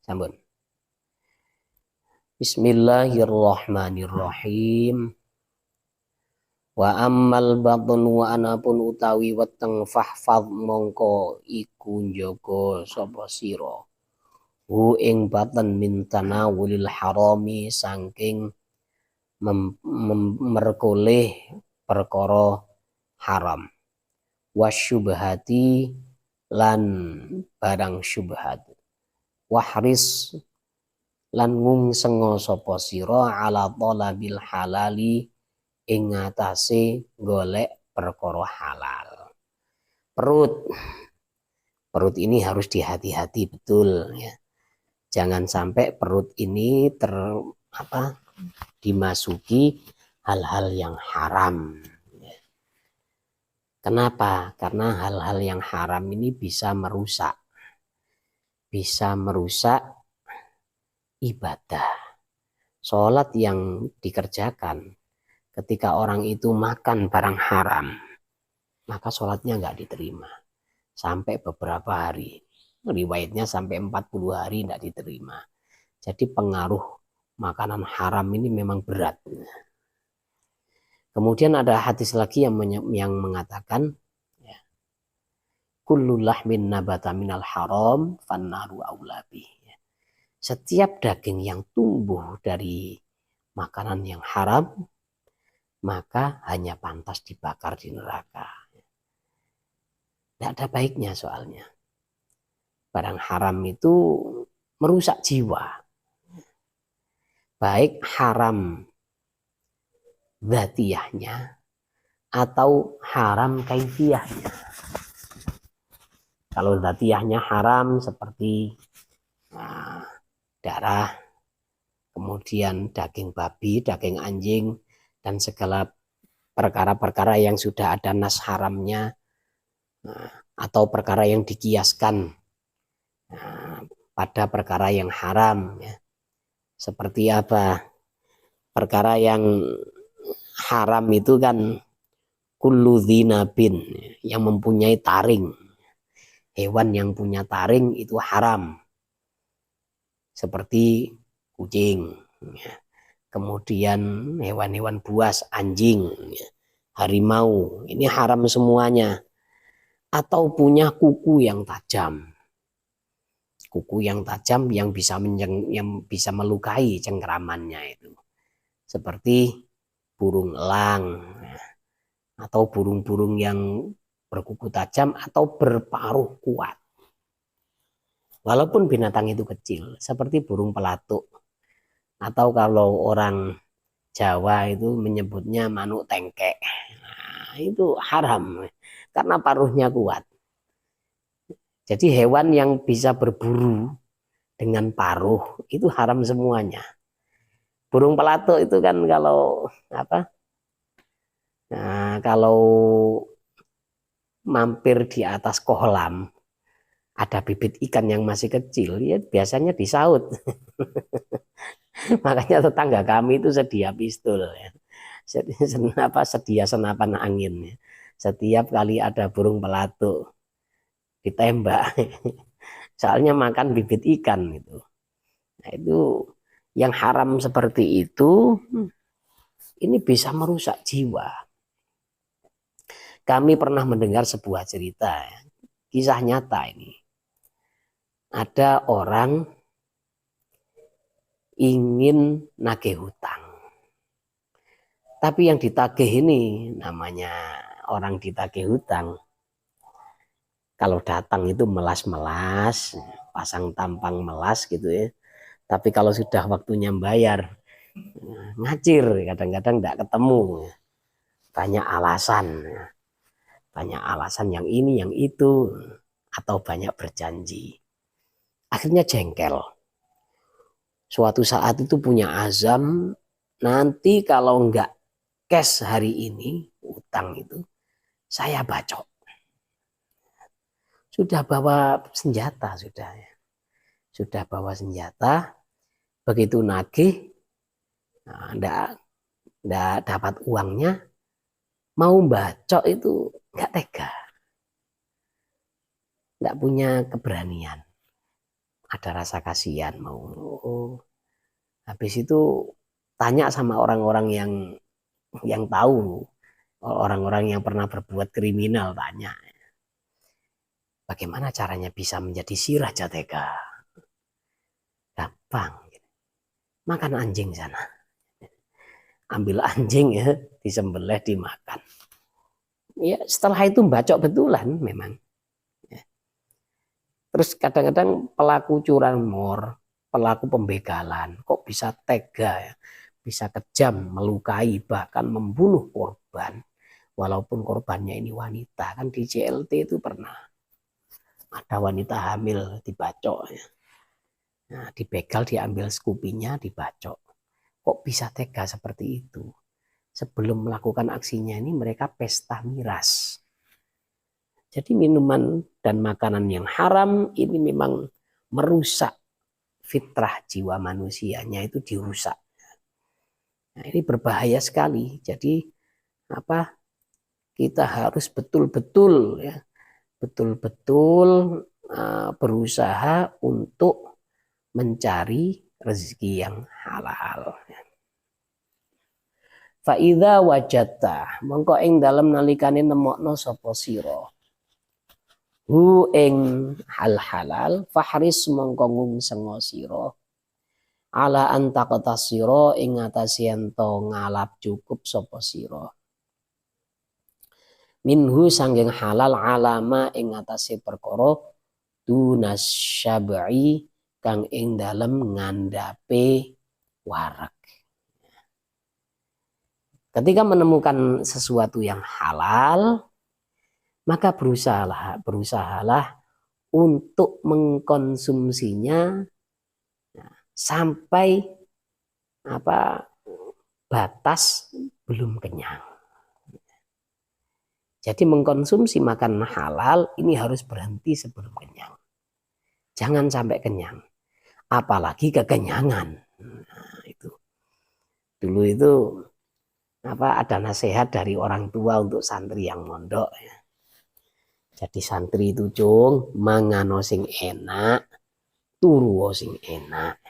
Sampun. Bismillahirrahmanirrahim. Wa ammal batnu wa anapun utawi weteng fahfadh mongko iku njaga sapa sira. Hu ing baten min tanawulil harami saking merkoleh perkara haram. Wasyubhati lan barang syubhat. Wahris lan ngungsenga sapa sira ala talabil halali ing ngatasé golek perkara halal. Perut ini harus dihati-hati betul ya. Jangan sampai perut ini dimasuki hal-hal yang haram. Kenapa? Karena hal-hal yang haram ini bisa merusak ibadah. Sholat yang dikerjakan ketika orang itu makan barang haram, maka sholatnya nggak diterima. Sampai beberapa hari. Riwayatnya sampai 40 hari nggak diterima. Jadi pengaruh makanan haram ini memang berat. Kemudian ada hadis lagi yang mengatakan, kullu lahmin nabata minal haram fannaru aulabi. Setiap daging yang tumbuh dari makanan yang haram, maka hanya pantas dibakar di neraka. Tidak ada baiknya soalnya. Barang haram itu merusak jiwa. Baik haram dzatiyahnya atau haram kaifiyahnya. Kalau dzatiyahnya haram seperti darah, kemudian daging babi, daging anjing, dan segala perkara-perkara yang sudah ada nas haramnya, atau perkara yang dikiaskan pada perkara yang haram. Seperti apa? Perkara yang haram itu kan kullu dzinabin, yang mempunyai taring. Hewan yang punya taring itu haram. Seperti kucing. Kemudian hewan-hewan buas, anjing, harimau, ini haram semuanya. Atau punya kuku yang tajam. Kuku yang tajam yang bisa melukai cengkeramannya itu. Seperti burung elang atau burung-burung yang berkuku tajam atau berparuh kuat. Walaupun binatang itu kecil, seperti burung pelatuk. Atau kalau orang Jawa itu menyebutnya manuk tengkek. Nah, itu haram karena paruhnya kuat. Jadi hewan yang bisa berburu dengan paruh itu haram semuanya. Burung pelatuk itu kan kalau mampir di atas kolam, ada bibit ikan yang masih kecil, ya biasanya disaut. Makanya tetangga kami itu sedia pistol, ya. Sedia senapan angin. Ya. Setiap kali ada burung pelatuk ditembak, soalnya makan bibit ikan itu. Nah, itu yang haram seperti itu, ini bisa merusak jiwa. Kami pernah mendengar sebuah cerita, ya. Kisah nyata ini. Ada orang ingin nagih hutang. Tapi yang ditagih ini, namanya orang ditagih hutang, kalau datang itu melas-melas, pasang tampang melas gitu ya. Tapi kalau sudah waktunya bayar, ngacir, kadang-kadang tidak ketemu. Banyak alasan yang ini, yang itu, atau banyak berjanji. Akhirnya jengkel. Suatu saat itu punya azam, nanti kalau enggak cash hari ini, utang itu, saya bacok. Sudah bawa senjata, sudah bawa senjata, begitu nagih, enggak dapat uangnya, mau bacok itu enggak tega, enggak punya keberanian. ada rasa kasihan mau. Oh. Habis itu tanya sama orang-orang yang tahu, orang-orang yang pernah berbuat kriminal, tanya bagaimana caranya bisa menjadi si Raja Tega. Gampang, makan anjing sana, ambil anjing ya, disembelih dimakan. Ya setelah itu bacok betulan memang. Terus kadang-kadang pelaku curanmor, pelaku pembegalan, kok bisa tega ya, bisa kejam, melukai, bahkan membunuh korban. Walaupun korbannya ini wanita, kan di JLT itu pernah ada wanita hamil dibacok. Ya. Nah, dibegal, diambil skupinya, dibacok. Kok bisa tega seperti itu? Sebelum melakukan aksinya ini mereka pesta miras. Jadi minuman dan makanan yang haram ini memang merusak fitrah jiwa manusianya, itu dirusak. Nah, ini berbahaya sekali. Jadi kita harus betul-betul ya, betul-betul berusaha untuk mencari rezeki yang halal. Fa idza wajadta mongko ing dalem nalikane nemokno sapa sira hu ing hal halal fahris mongko ngungsenga sira ala antaqata sira ing atase ento ngalap cukup sapa sira minhu sanggeng halal alama ing atase perkara dunas syab'i kang ing dalem ngandhape warak. Ketika menemukan sesuatu yang halal, maka berusahalah untuk mengkonsumsinya sampai batas belum kenyang. Jadi mengkonsumsi makanan halal ini harus berhenti sebelum kenyang. Jangan sampai kenyang, apalagi kekenyangan. Nah, itu dulu itu ada nasihat dari orang tua untuk santri yang mondok ya. Jadi santri itu cung mangano sing enak, turu sing enak.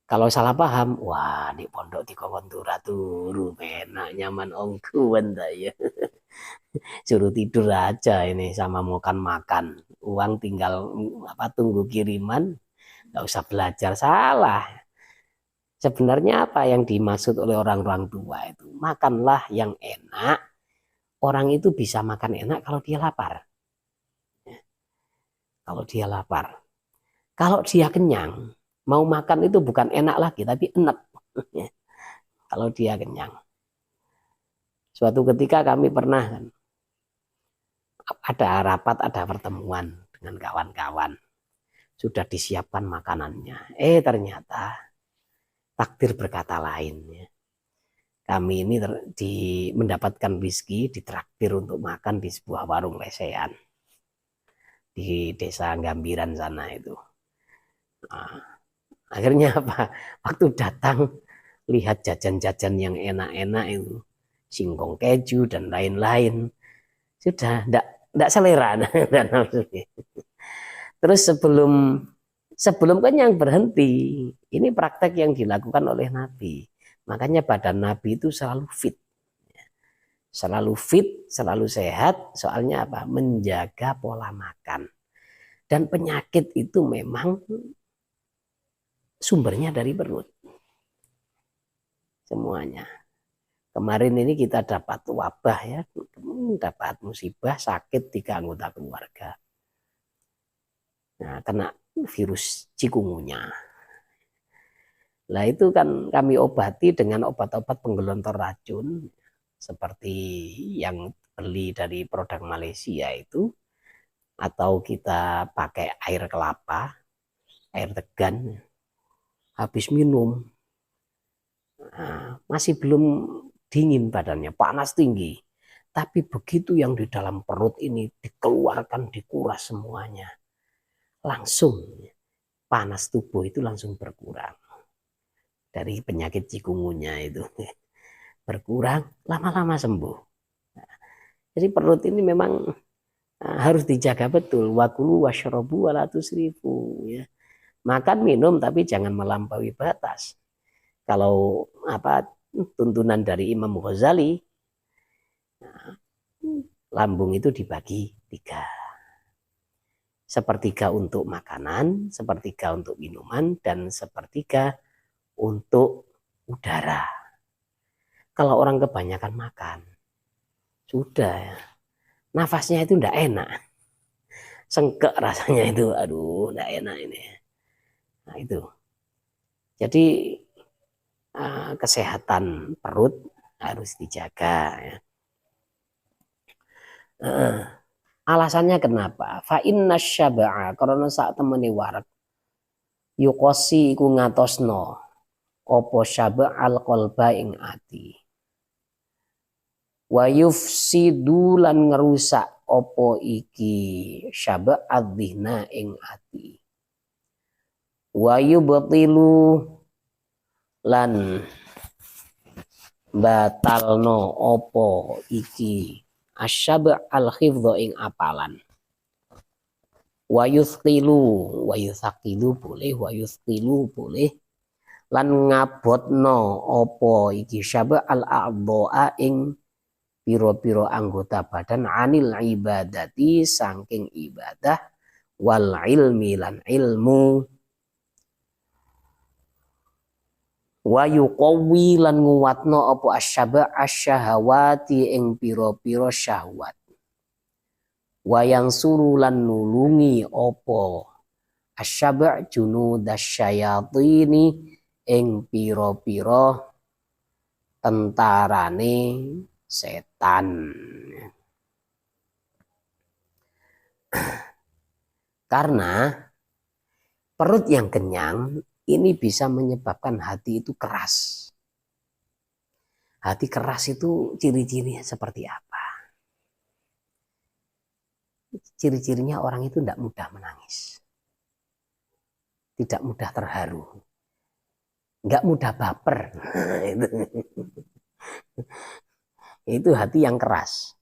Kalau salah paham, wah di pondok di kokon turu enak nyaman ongkuan ya. Suruh tidur aja ini sama makan, uang tinggal tunggu kiriman, nggak usah belajar. Salah. Sebenarnya apa yang dimaksud oleh orang-orang tua itu? Makanlah yang enak. Orang itu bisa makan enak kalau dia lapar. Kalau dia lapar. Kalau dia kenyang, mau makan itu bukan enak lagi, tapi enak. Kalau dia kenyang. Suatu ketika kami pernah ada rapat, ada pertemuan dengan kawan-kawan. Sudah disiapkan makanannya. Ternyata takdir berkata lain. Kami ini mendapatkan rezeki, ditraktir untuk makan di sebuah warung lesehan di desa Gambiran sana itu. Nah, akhirnya apa? Waktu datang lihat jajan-jajan yang enak-enak itu, singkong keju dan lain-lain, sudah enggak selera. Terus sebelum kenyang berhenti. Ini praktek yang dilakukan oleh Nabi. Makanya badan Nabi itu selalu fit. Selalu fit, selalu sehat. Soalnya apa? Menjaga pola makan. Dan penyakit itu memang sumbernya dari perut. Semuanya. Kemarin ini kita dapat wabah ya. Dapat musibah, sakit 3 anggota keluarga. Nah, kena virus cikungunya. Nah itu kan kami obati dengan obat-obat penggelontor racun seperti yang beli dari produk Malaysia itu, atau kita pakai air kelapa, air tegan, habis minum masih belum dingin badannya, panas tinggi, tapi begitu yang di dalam perut ini dikeluarkan, dikuras semuanya, langsung panas tubuh itu langsung berkurang. Dari penyakit cikungunya itu berkurang, lama-lama sembuh. Jadi perut ini memang harus dijaga betul. Wakulu washrobu wala tusrifu, ya. Makan minum tapi jangan melampaui batas. Kalau tuntunan dari Imam Ghazali, lambung itu dibagi 3. Sepertiga untuk makanan, sepertiga untuk minuman, dan sepertiga untuk udara. Kalau orang kebanyakan makan, sudah ya, nafasnya itu enggak enak. Sengkek rasanya itu, aduh enggak enak ini. Nah itu. Jadi kesehatan perut harus dijaga ya. Alasannya kenapa? Fa inna syaba'a, karena saat temene warak yukosi iku ngatosno opo syaba'al qalba ing ati. Wa yufsidu lan ngerusak opo iki syaba'ad dhihna ing ati. Wa yubtilu lan batalno opo iki asyaba al hifdho ing apalan. Wa yuthqilu boleh lan ngabotno opo iki syaba al a'dha'a ing piro-piro anggota badan anil ibadati saking ibadah wal ilmi lan ilmu. Wa yuqawwi lan nguwatno apa asyaba asyahawati ing pira-pira syahwat. Wa yansuru lan nulungi apa asyaba junudasyayatini ing pira-pira tentarane setan. Karena perut yang kenyang ini bisa menyebabkan hati itu keras. Hati keras itu ciri-cirinya seperti apa? Ciri-cirinya orang itu tidak mudah menangis. Tidak mudah terharu. Enggak mudah baper. Itu hati yang keras.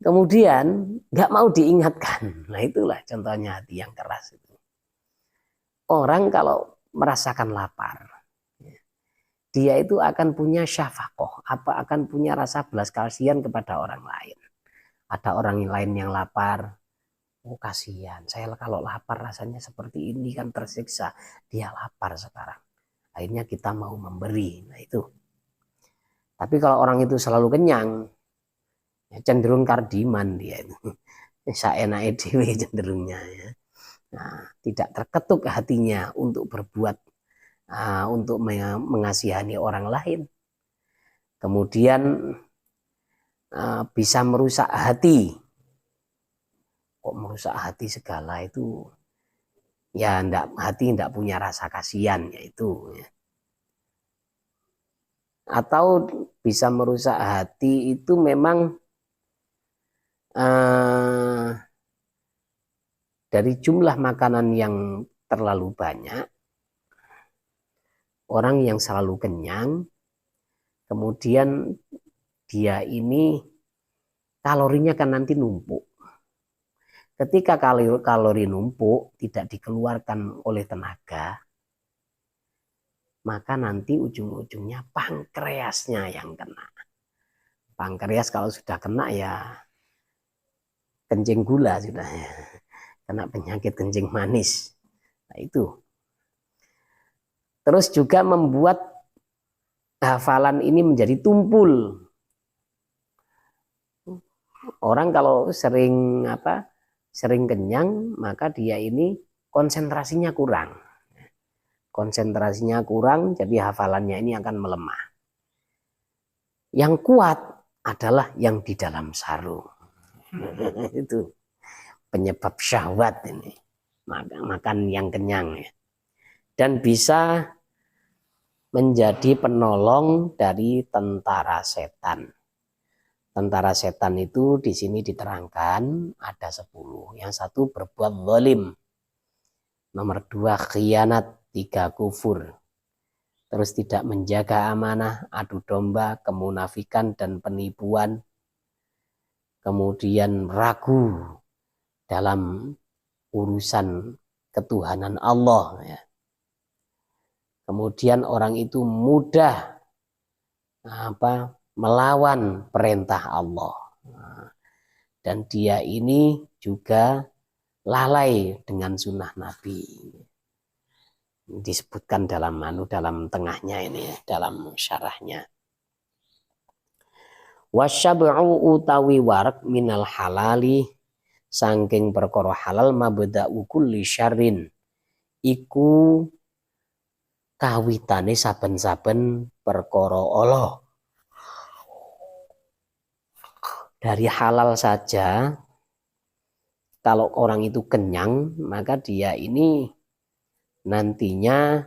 Kemudian enggak mau diingatkan. Nah itulah contohnya hati yang keras itu. Orang kalau merasakan lapar, dia itu akan punya syafaqoh, akan punya rasa belas kasihan kepada orang lain. Ada orang lain yang lapar, oh kasihan, saya kalau lapar rasanya seperti ini kan tersiksa, dia lapar sekarang. Akhirnya kita mau memberi, nah itu. Tapi kalau orang itu selalu kenyang, ya cenderung kardiman dia itu, saenake dhewe cenderungnya ya. Nah, tidak terketuk hatinya untuk berbuat, untuk mengasihani orang lain. Kemudian bisa merusak hati. Kok merusak hati segala itu? Ya, hati tidak punya rasa kasihan, yaitu. Ya. Atau bisa merusak hati itu memang dari jumlah makanan yang terlalu banyak, orang yang selalu kenyang, kemudian dia ini kalorinya kan nanti numpuk. Ketika kalori numpuk tidak dikeluarkan oleh tenaga, maka nanti ujung-ujungnya pankreasnya yang kena. Pankreas kalau sudah kena ya kencing gula sudah ya. Kena penyakit kencing manis. Nah itu. Terus juga membuat hafalan ini menjadi tumpul. Orang kalau sering kenyang, maka dia ini konsentrasinya kurang. Konsentrasinya kurang, jadi hafalannya ini akan melemah. Yang kuat adalah yang di dalam sarung. Itu penyebab syahwat ini, makan yang kenyang ya. Dan bisa menjadi penolong dari tentara setan. Tentara setan itu di sini diterangkan ada 10. Yang satu berbuat zalim, nomor 2 khianat, 3 kufur, terus tidak menjaga amanah, adu domba, kemunafikan dan penipuan, kemudian ragu dalam urusan ketuhanan Allah, ya. Kemudian orang itu mudah melawan perintah Allah. Dan dia ini juga lalai dengan sunnah Nabi. Disebutkan dalam tengahnya ini, dalam syarahnya. Wasyab'u utawi warak minal halali sangking perkara halal mabda'u kulli syarrin iku kawitane saben-saben perkara Allah. Dari halal saja, kalau orang itu kenyang, maka dia ini nantinya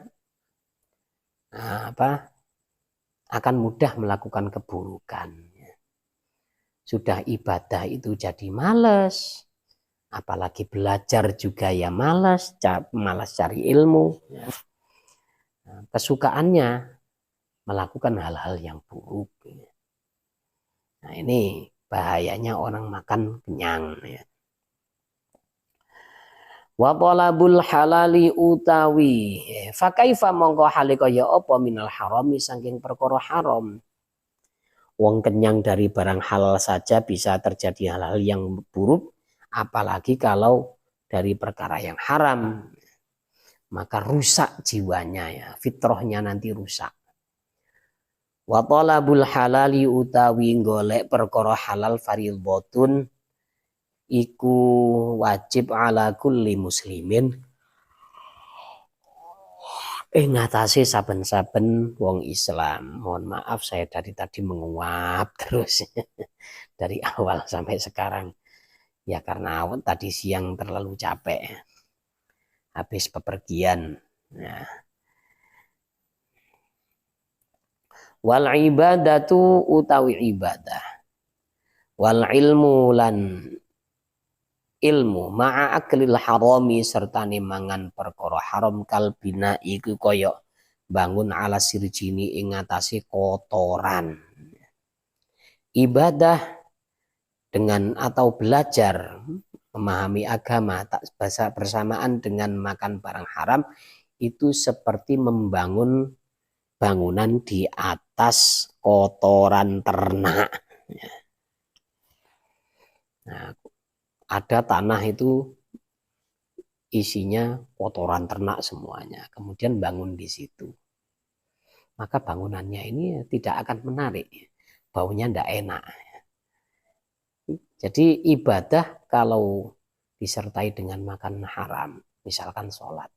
akan mudah melakukan keburukan. Sudah ibadah itu jadi malas, apalagi belajar juga ya malas cari ilmu. Kesukaannya melakukan hal-hal yang buruk. Nah, ini bahayanya orang makan kenyang. Wa talabul halali utawi fakaifa mongko hale kaya apa minal harami saking perkara haram. Wong kenyang dari barang halal saja bisa terjadi hal-hal yang buruk, apalagi kalau dari perkara yang haram. Maka rusak jiwanya, ya, fitrahnya nanti rusak. Wa talabul halali utawi golek perkara halal fardhatun iku wajib ala kulli muslimin ngatasi saben-saben wong Islam. Mohon maaf saya dari tadi menguap terus dari awal sampai sekarang. Ya karena tadi siang terlalu capek. Habis bepergian. Nah. Wal ibadatu utawi ibadah. Wal ilmu lan ilmu ma'a aklil harami serta mangan perkara haram kalbina iku kaya bangun ala sirjini ing ngatasi kotoran. Ibadah dengan atau belajar memahami agama tak bersamaan dengan makan barang haram itu seperti membangun bangunan di atas kotoran ternak. Nah, ada tanah itu isinya kotoran ternak semuanya. Kemudian bangun di situ. Maka bangunannya ini tidak akan menarik. Baunya tidak enak. Jadi ibadah kalau disertai dengan makan haram, misalkan sholat,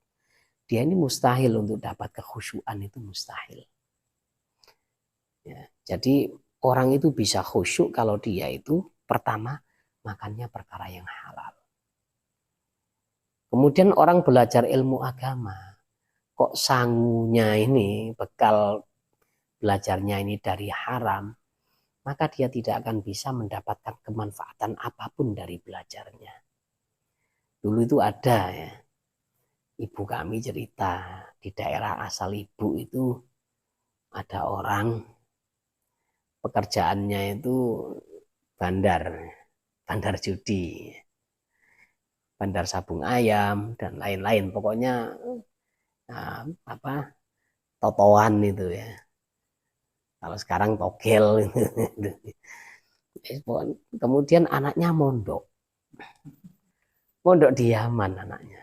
dia ini mustahil untuk dapat kekhusyuan, itu mustahil. Ya, jadi orang itu bisa khusyuk kalau dia itu pertama makannya perkara yang halal. Kemudian orang belajar ilmu agama, kok sangunya ini bekal belajarnya ini dari haram, maka dia tidak akan bisa mendapatkan kemanfaatan apapun dari belajarnya. Dulu itu ada ya, ibu kami cerita di daerah asal ibu itu ada orang pekerjaannya itu bandar judi, bandar sabung ayam dan lain-lain, pokoknya totoan itu ya. Kalau sekarang togel. Kemudian anaknya mondok di Yaman anaknya.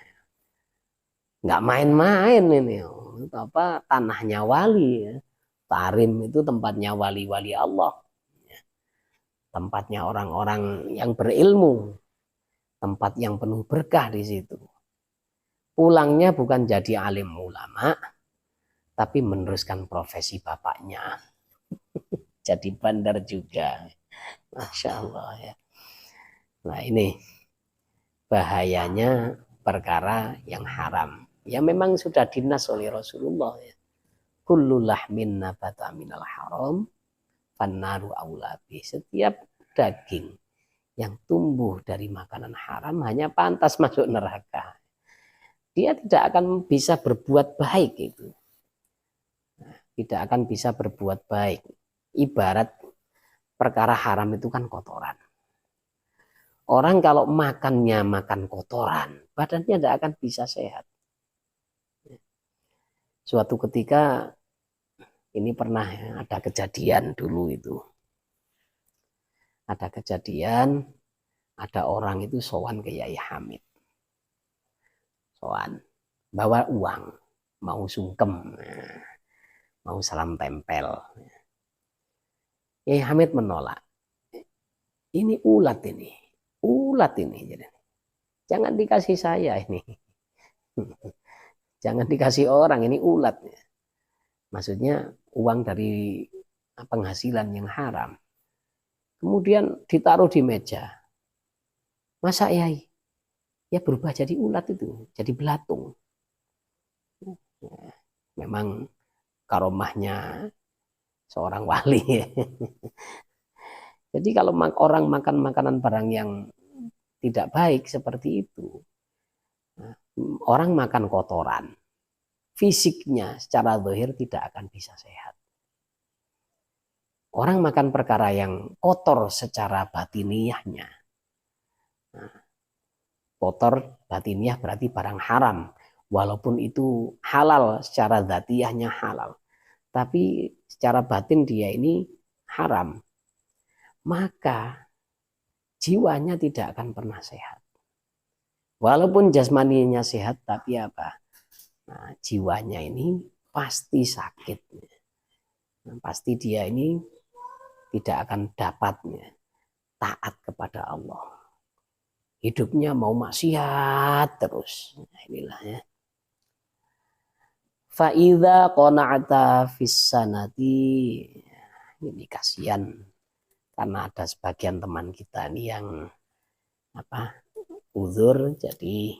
Nggak main-main ini. Tanahnya wali ya. Tarim itu tempatnya wali-wali Allah. Tempatnya orang-orang yang berilmu. Tempat yang penuh berkah di situ. Pulangnya bukan jadi alim ulama, tapi meneruskan profesi bapaknya. Jadi bandar juga. Masya Allah ya. Nah ini bahayanya perkara yang haram. Ya memang sudah dinas oleh Rasulullah ya. Kullu lahmin nabata minal haram fannaru aulabi. Setiap daging yang tumbuh dari makanan haram hanya pantas masuk neraka. Dia tidak akan bisa berbuat baik itu. Tidak akan bisa berbuat baik. Ibarat perkara haram itu kan kotoran. Orang kalau makannya makan kotoran, badannya tidak akan bisa sehat. Suatu ketika ini pernah ada kejadian dulu itu. Ada kejadian, ada orang itu sowan ke Yai Hamid. Sowan, bawa uang, mau sungkem, mau salam tempel. Yai Hamid menolak. Ini ulat ini. Ulat ini. Jangan dikasih saya ini. Jangan dikasih orang, ini ulat. Maksudnya uang dari penghasilan yang haram. Kemudian ditaruh di meja. Masa Yai? Ya berubah jadi ulat itu, jadi belatung. Memang karomahnya seorang wali. Jadi kalau orang makan makanan barang yang tidak baik seperti itu, orang makan kotoran, fisiknya secara zahir tidak akan bisa sehat. Orang makan perkara yang kotor secara batiniahnya. Nah, kotor batiniah berarti barang haram. Walaupun itu halal secara zatiahnya halal. Tapi secara batin dia ini haram. Maka jiwanya tidak akan pernah sehat. Walaupun jasmaninya sehat, tapi apa? Nah, jiwanya ini pasti sakit. Nah, pasti dia ini tidak akan dapatnya taat kepada Allah. Hidupnya mau maksiat terus. Nah, inilah ya. Fa'idha qana'ata fis sanati. Ini kasihan karena ada sebagian teman kita ini yang uzur, jadi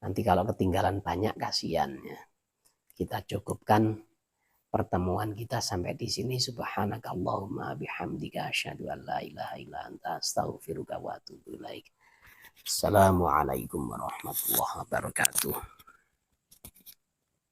nanti kalau ketinggalan banyak kasihan ya. Kita cukupkan pertemuan kita sampai di sini. Subhanakallahumma bihamdika asyhadu an la ilaha illa anta astaghfiruka wa atubu ilaik. Assalamualaikum warahmatullahi wabarakatuh.